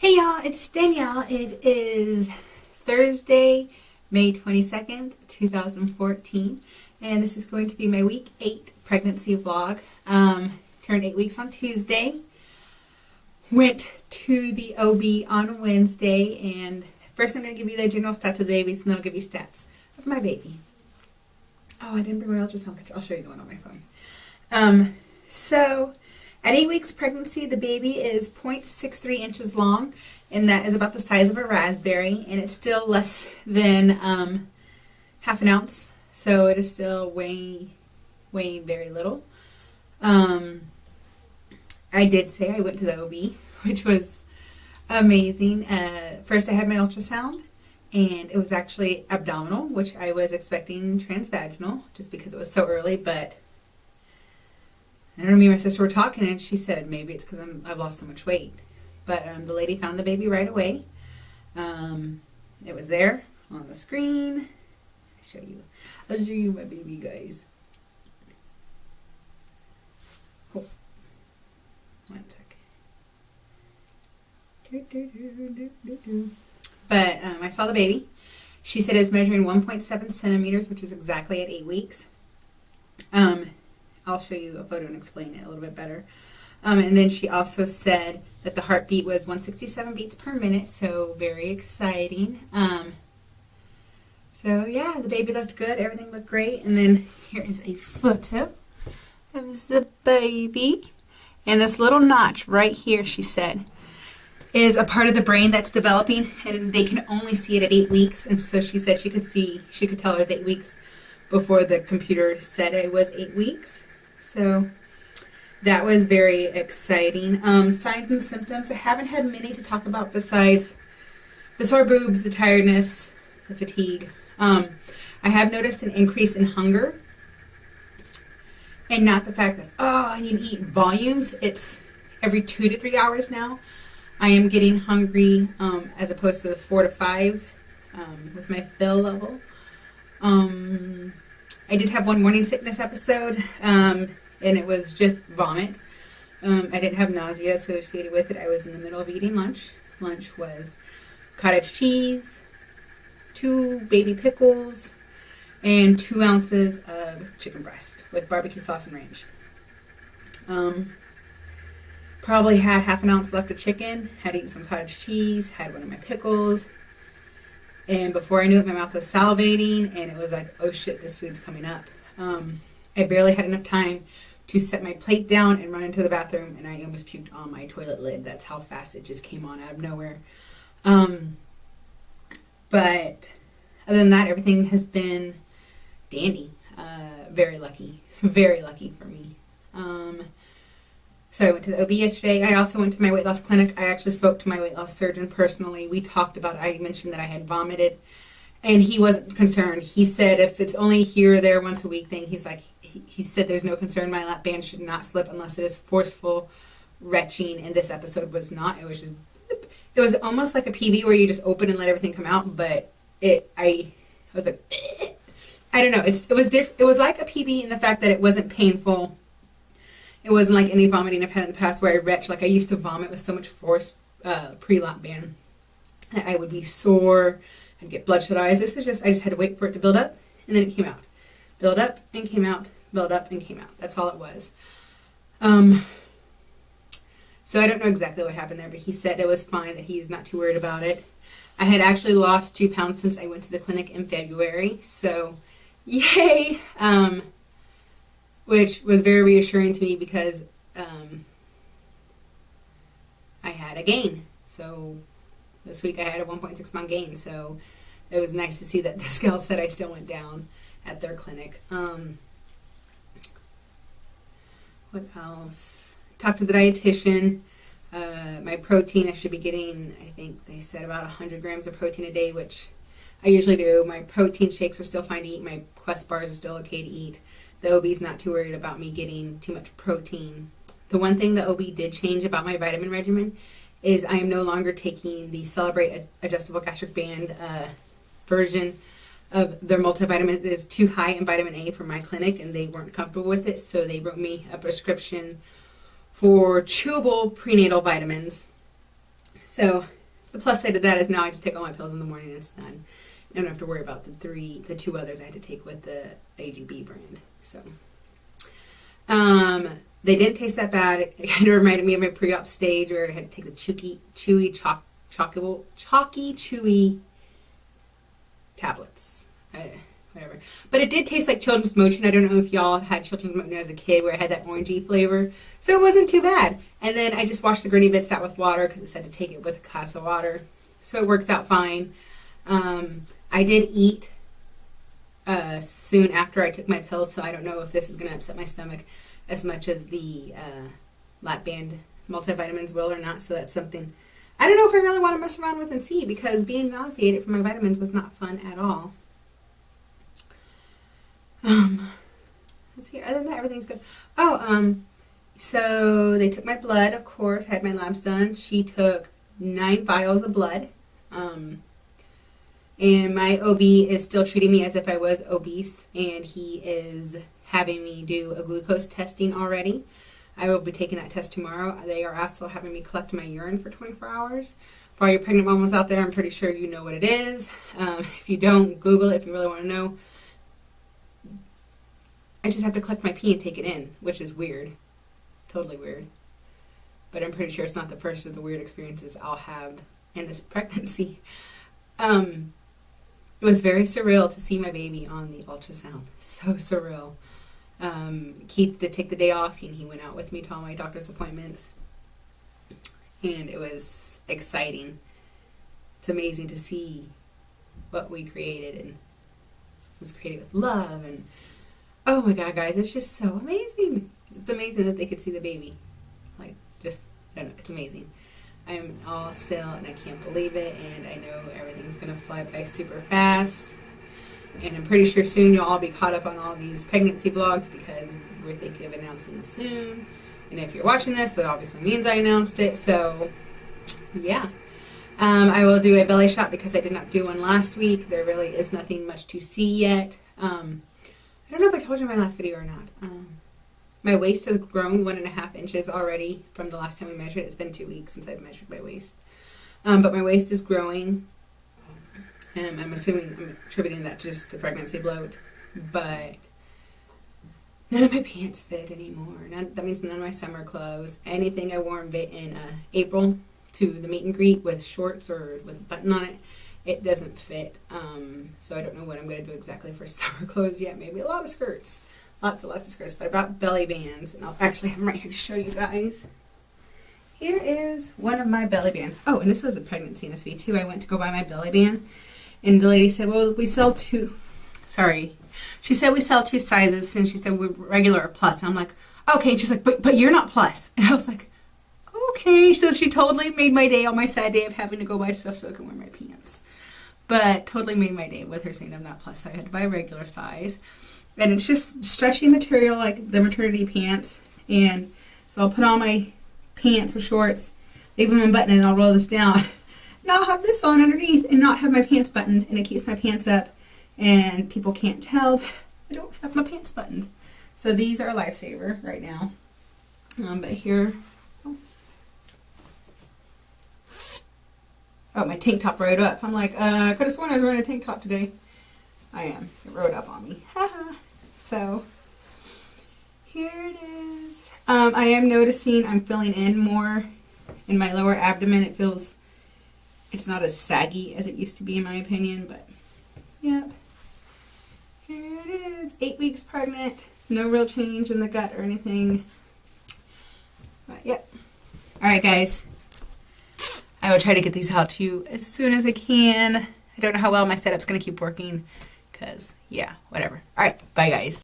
Hey y'all, it's Danielle. It is Thursday, May 22nd, 2014, and this is going to be my week 8 pregnancy vlog. Turned 8 weeks on Tuesday, went to the OB on Wednesday, and first I'm going to give you the general stats of the babies, and then I'll give you stats of my baby. Oh, I didn't bring my ultrasound picture. I'll show you the one on my phone. So at 8 weeks pregnancy, the baby is 0.63 inches long, and that is about the size of a raspberry, and it's still less than half an ounce, so it is still weighing very little. I did say I went to the OB, which was amazing. First I had my ultrasound, and it was actually abdominal, which I was expecting transvaginal, just because it was so early, but I don't know, me and my sister were talking, and she said maybe it's because I've lost so much weight. But the lady found the baby right away. It was there on the screen. I'll show you my baby, guys. Oh, 1 second. But I saw the baby. She said it was measuring 1.7 centimeters, which is exactly at 8 weeks. I'll show you a photo and explain it a little bit better. And then she also said that the heartbeat was 167 beats per minute, so very exciting. So yeah, the baby looked good, everything looked great. And then here is a photo of the baby. And this little notch right here, she said, is a part of the brain that's developing, and they can only see it at 8 weeks. And so she said she could tell it was 8 weeks before the computer said it was 8 weeks. So that was very exciting. Signs and symptoms, I haven't had many to talk about besides the sore boobs, the tiredness, the fatigue. I have noticed an increase in hunger, and not the fact that, I need to eat volumes. It's every 2 to 3 hours now. I am getting hungry as opposed to the 4 to 5 with my fill level. I did have one morning sickness episode, and it was just vomit. I didn't have nausea associated with it. I was in the middle of eating lunch. Lunch was cottage cheese, 2 baby pickles, and 2 ounces of chicken breast with barbecue sauce and ranch. Probably had half an ounce left of chicken, had eaten some cottage cheese, had one of my pickles, and before I knew it, my mouth was salivating, and it was like, oh shit, this food's coming up. I barely had enough time to set my plate down and run into the bathroom, and I almost puked on my toilet lid. That's how fast it just came on out of nowhere. But other than that, everything has been dandy. Very lucky for me. So I went to the OB yesterday. I also went to my weight loss clinic. I actually spoke to my weight loss surgeon personally. We talked about it. I mentioned that I had vomited, and he wasn't concerned. He said if it's only here or there once a week thing, he said there's no concern. My lap band should not slip unless it is forceful retching, and this episode was not. It was just, it was almost like a PV where you just open and let everything come out, but I was like, I don't know. It was like a PV in the fact that it wasn't painful. It wasn't like any vomiting I've had in the past where I retch. Like I used to vomit with so much force pre-lap band that I would be sore and get bloodshot eyes. This is just, I just had to wait for it to build up, and then it came out. Build up and came out. Build up and came out. That's all it was. So I don't know exactly what happened there, but he said it was fine, that he's not too worried about it. I had actually lost 2 pounds since I went to the clinic in February, so yay! Which was very reassuring to me because I had a gain. So this week I had a 1.6 pound gain, so it was nice to see that the scale said I still went down at their clinic. What else? Talked to the dietitian. My protein, I should be getting, I think they said about 100 grams of protein a day, which I usually do. My protein shakes are still fine to eat. My Quest bars are still okay to eat. The OB's not too worried about me getting too much protein. The one thing the OB did change about my vitamin regimen is I am no longer taking the Celebrate Adjustable Gastric Band version of their multivitamin. It is too high in vitamin A for my clinic, and they weren't comfortable with it, so they wrote me a prescription for chewable prenatal vitamins. So So the plus side of that is now I just take all my pills in the morning and it's done. I don't have to worry about the two others I had to take with the AGB brand. So, they didn't taste that bad. It kind of reminded me of my pre-op stage where I had to take the chalky, chewy tablets. Whatever. But it did taste like children's motion. I don't know if y'all had children's motion as a kid where it had that orangey flavor. So it wasn't too bad. And then I just washed the gurney bits out with water because it said to take it with a glass of water. So it works out fine. I did eat soon after I took my pills, so I don't know if this is going to upset my stomach as much as the lap band multivitamins will or not. So that's something I don't know if I really want to mess around with and see, because being nauseated from my vitamins was not fun at all. Let's see. Other than that, everything's good. So they took my blood, of course. I had my labs done. She took 9 vials of blood. And my OB is still treating me as if I was obese, and he is having me do a glucose testing already. I will be taking that test tomorrow. They are also having me collect my urine for 24 hours. For all your pregnant mamas out there, I'm pretty sure you know what it is. If you don't, Google it if you really want to know. I just have to collect my pee and take it in, which is weird. Totally weird. But I'm pretty sure it's not the first of the weird experiences I'll have in this pregnancy. It was very surreal to see my baby on the ultrasound. So surreal. Keith did take the day off, and he went out with me to all my doctor's appointments. And it was exciting. It's amazing to see what we created, and it was created with love. And oh my God, guys, it's just so amazing. It's amazing that they could see the baby. Like, just, I don't know, it's amazing. I'm all still, and I can't believe it, and I know everything's going to fly by super fast. And I'm pretty sure soon you'll all be caught up on all these pregnancy vlogs, because we're thinking of announcing it soon. And if you're watching this, that obviously means I announced it. So, yeah. I will do a belly shot because I did not do one last week. There really is nothing much to see yet. I don't know if I told you in my last video or not. My waist has grown 1.5 inches already from the last time we measured. It's been 2 weeks since I've measured my waist. But my waist is growing. I'm attributing that just to pregnancy bloat. But none of my pants fit anymore. That means none of my summer clothes. Anything I wore in April to the meet and greet with shorts or with a button on it, it doesn't fit. So I don't know what I'm going to do exactly for summer clothes yet. Maybe a lot of skirts. Lots of skirts. But about belly bands, and I'll actually have them right here to show you guys. Here is one of my belly bands. Oh, and this was a pregnancy NSV too. I went to go buy my belly band, and the lady said, well, we sell two. Sorry. She said we sell 2 sizes, and she said we're regular or plus. And I'm like, okay. And she's like, but you're not plus. And I was like, okay. So she totally made my day on my sad day of having to go buy stuff so I can wear my pants. But totally made my day with her saying I'm not plus. So I had to buy a regular size. And it's just stretchy material like the maternity pants. And so I'll put on my pants or shorts, leave them unbuttoned, and I'll roll this down. Now I'll have this on underneath and not have my pants buttoned, and it keeps my pants up, and people can't tell that I don't have my pants buttoned. So these are a lifesaver right now. But here, oh, my tank top rode up. I'm like, I could have sworn I was wearing a tank top today. I am. It rode up on me. Haha. So here it is. I am noticing I'm filling in more in my lower abdomen. It's not as saggy as it used to be in my opinion, but yep. Here it is. 8 weeks pregnant. No real change in the gut or anything. But yep. Alright guys. I will try to get these out to you as soon as I can. I don't know how well my setup's going to keep working. Because, yeah, whatever. Alright, bye guys.